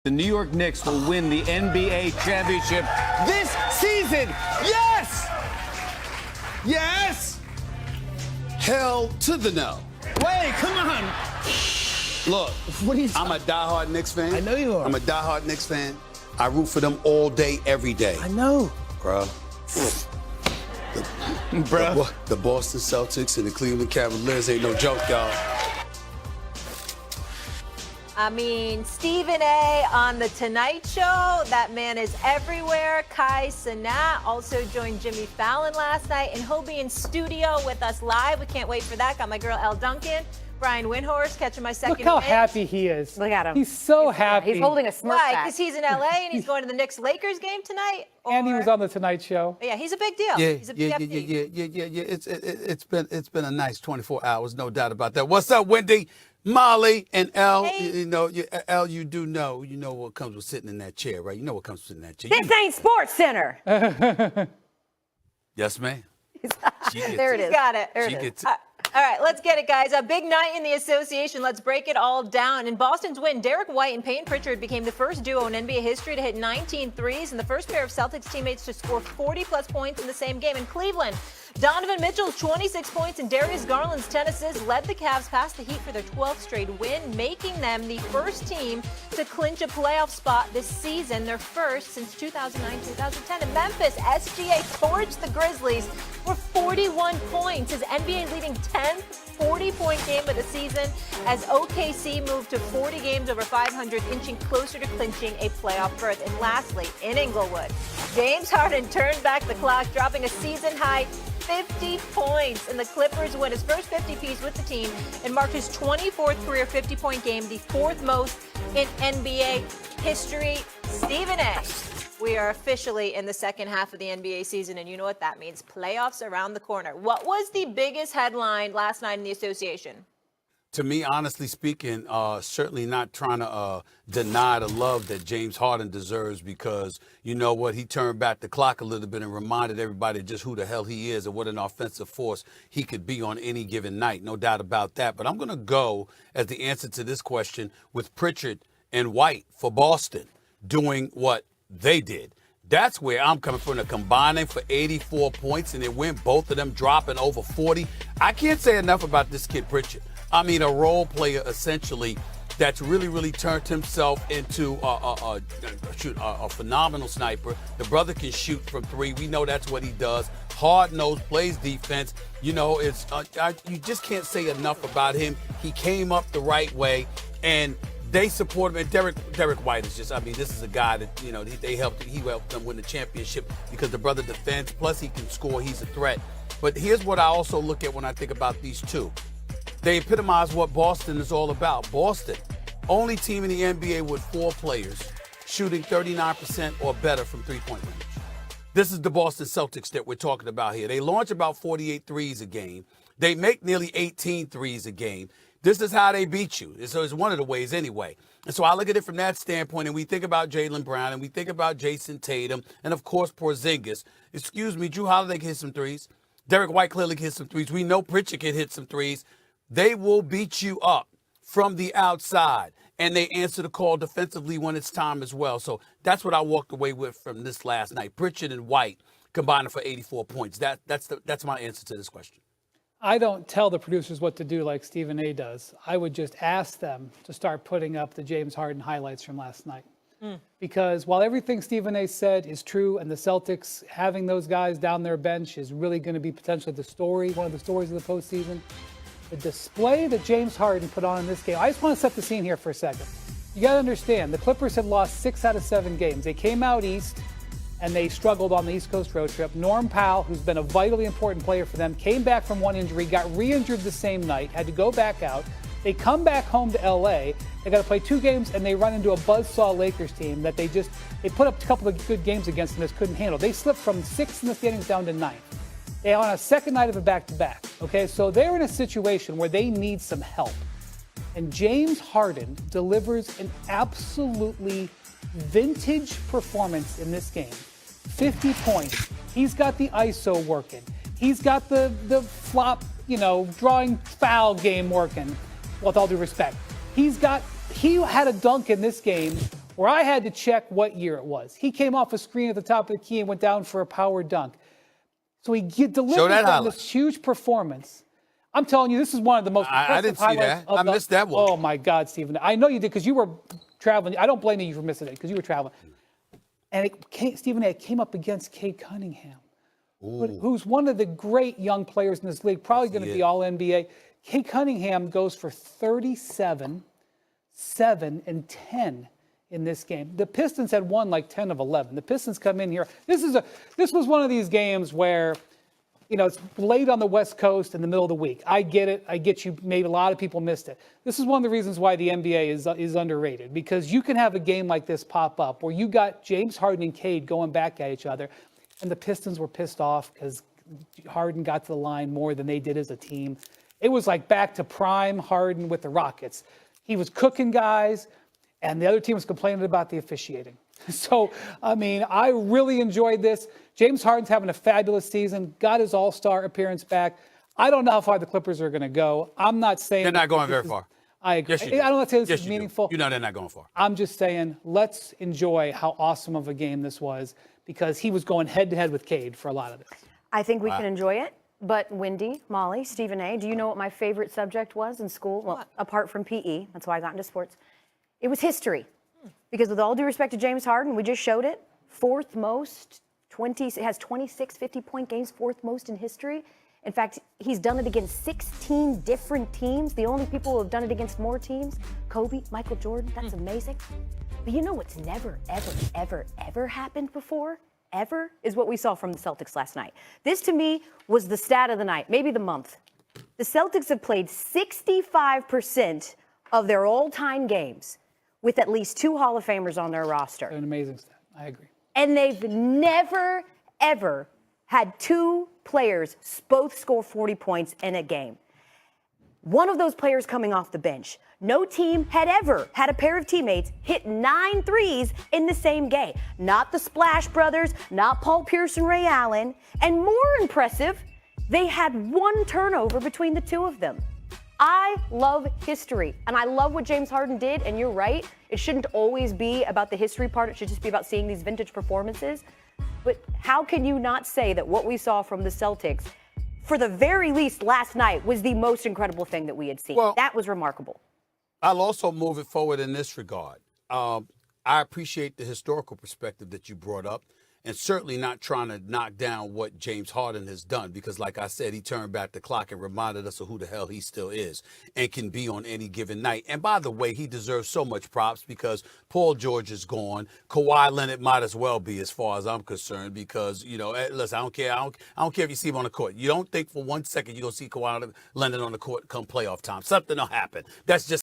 The New York Knicks will win the NBA championship this season. Yes! Yes! Hell to the no. Wait, come on. Look, What are you I'm a diehard Knicks fan. I know you are. I'm a diehard Knicks fan. I root for them all day, every day. I know. Bro. The Boston Celtics and the Cleveland Cavaliers ain't no joke, y'all. I mean, Stephen A. on The Tonight Show. That man is everywhere. Kai Cenat also joined Jimmy Fallon last night, and he'll be in studio with us live. We can't wait for that. Got my girl Elle Duncan. Brian Windhorst catching my second Look how win. happy he is. Look at him. He's so happy. He's holding a smirk Why? back. Because he's in LA and he's going to the Knicks-Lakers game tonight? And he was on The Tonight Show. Yeah, he's a big deal. He's a BFD. It's been a nice 24 hours, no doubt about that. What's up, Wendy, Molly, and Elle? Hey. You know, Elle, you know what comes with sitting in that chair, right? You know what comes with sitting in that chair. This ain't Sports Center. Yes, ma'am. There it is. He's got it. She gets it. All right, let's get it, guys. A big night in the association. Let's break it all down. In Boston's win, Derek White and Peyton Pritchard became the first duo in NBA history to hit 19 threes and the first pair of Celtics teammates to score 40-plus points in the same game. In Cleveland, Donovan Mitchell's 26 points and Darius Garland's 10 assists led the Cavs past the Heat for their 12th straight win, making them the first team to clinch a playoff spot this season, their first since 2009-2010. In Memphis, SGA torched the Grizzlies for 41 points, his NBA leading 10th 40-point game of the season as OKC moved to 40 games over 500, inching closer to clinching a playoff berth. And lastly, in Inglewood, James Harden turned back the clock, dropping a season-high 50 points, and the Clippers win his first 50-piece with the team and marked his 24th career 50-point game, the fourth most in NBA history. Stephen A., we are officially in the second half of the NBA season, and you know what that means. Playoffs around the corner. What was the biggest headline last night in the association? To me, honestly speaking, certainly not trying to deny the love that James Harden deserves, because you know what, he turned back the clock a little bit and reminded everybody just who the hell he is and what an offensive force he could be on any given night. No doubt about that. But I'm going to go as the answer to this question with Pritchard and White for Boston doing what they did. That's where I'm coming from, the combining for 84 points, and it went both of them dropping over 40. I can't say enough about this kid Pritchard. I mean, a role player essentially that's really turned himself into a phenomenal sniper. The brother can shoot from three. We know that's what he does. Hard-nosed, plays defense. You know, you just can't say enough about him. He came up the right way, and they support him. And Derek White is just, I mean, this is a guy that, you know, he helped them win the championship because the brother defends, plus he can score. He's a threat. But here's what I also look at when I think about these two. They epitomize what Boston is all about. Boston, only team in the NBA with 4 players shooting 39% or better from three-point range. This is the Boston Celtics that we're talking about here. They launch about 48 threes a game. They make nearly 18 threes a game. This is how they beat you. So it's one of the ways anyway. And so I look at it from that standpoint, and we think about Jaylen Brown, and we think about Jason Tatum, and of course Porzingis. Excuse me, Drew Holiday can hit some threes. Derek White clearly can hit some threes. We know Pritchard can hit some threes. They will beat you up from the outside, and they answer the call defensively when it's time as well. So that's what I walked away with from this last night. Pritchard and White combining for 84 points. That's my answer to this question. I don't tell the producers what to do like Stephen A. does. I would just ask them to start putting up the James Harden highlights from last night. Because while everything Stephen A. said is true, and the Celtics having those guys down their bench is really going to be potentially one of the stories of the postseason, the display that James Harden put on in this game, I just want to set the scene here for a second. You got to understand, the Clippers had lost 6 out of 7 games. They came out east, and they struggled on the East Coast road trip. Norm Powell, who's been a vitally important player for them, came back from one injury, got re-injured the same night, had to go back out. They come back home to LA. They got to play 2 games, and they run into a buzzsaw Lakers team that they put up a couple of good games against and just couldn't handle. They slipped from 6th in the standings down to 9th. They're on a second night of a back-to-back. Okay, so they're in a situation where they need some help. And James Harden delivers an absolutely vintage performance in this game. 50 points. He's got the ISO working. He's got the flop, drawing foul game working, with all due respect. He had a dunk in this game where I had to check what year it was. He came off a screen at the top of the key and went down for a power dunk. So he delivered this huge performance. I'm telling you, this is one of the most impressive I didn't see highlights that. I missed that one. Oh, my God, Stephen. I know you did because you were traveling. I don't blame you for missing it because you were traveling. And Stephen A. came up against Cade Cunningham, who's one of the great young players in this league, probably going to be All-NBA. Cade Cunningham goes for 37, 7, and 10 in this game. The Pistons had won like 10 of 11. The Pistons come in here. This was one of these games where, you know, it's late on the West Coast in the middle of the week. I get it. I get you. Maybe a lot of people missed it. This is one of the reasons why the NBA is underrated, because you can have a game like this pop up where you got James Harden and Cade going back at each other, and the Pistons were pissed off because Harden got to the line more than they did as a team. It was like back to prime Harden with the Rockets. He was cooking guys, and the other team was complaining about the officiating. So, I mean, I really enjoyed this. James Harden's having a fabulous season, got his all-star appearance back. I don't know how far the Clippers are going to go. I'm not saying they're not going very far. I agree. Yes, you do. I don't want to say this Yes, is you do. meaningful. You know they're not going far. I'm just saying let's enjoy how awesome of a game this was, because he was going head-to-head with Cade for a lot of this. I think we can enjoy it. But Wendy, Molly, Stephen A., do you know what my favorite subject was in school? Well, apart from PE, that's why I got into sports. It was history. Because with all due respect to James Harden, we just showed it, fourth most, it has 26 50-point games, fourth most in history. In fact, he's done it against 16 different teams. The only people who have done it against more teams, Kobe, Michael Jordan, that's amazing. But you know what's never, ever, ever, ever happened before? Ever, is what we saw from the Celtics last night. This, to me, was the stat of the night, maybe the month. The Celtics have played 65% of their all-time games with at least 2 Hall of Famers on their roster. An amazing stat. I agree. And they've never, ever had 2 players both score 40 points in a game. One of those players coming off the bench. No team had ever had a pair of teammates hit 9 threes in the same game. Not the Splash Brothers, not Paul Pierce and Ray Allen. And more impressive, they had 1 turnover between the 2 of them. I love history, and I love what James Harden did, and you're right. It shouldn't always be about the history part. It should just be about seeing these vintage performances. But how can you not say that what we saw from the Celtics, for the very least last night, was the most incredible thing that we had seen? Well, that was remarkable. I'll also move it forward in this regard. I appreciate the historical perspective that you brought up, and certainly not trying to knock down what James Harden has done, because like I said, he turned back the clock and reminded us of who the hell he still is and can be on any given night. And by the way, he deserves so much props because Paul George is gone. Kawhi Leonard might as well be, as far as I'm concerned, because, you know, listen, I don't care. I don't care if you see him on the court. You don't think for 1 second you're going to see Kawhi Leonard on the court come playoff time. Something will happen. That's just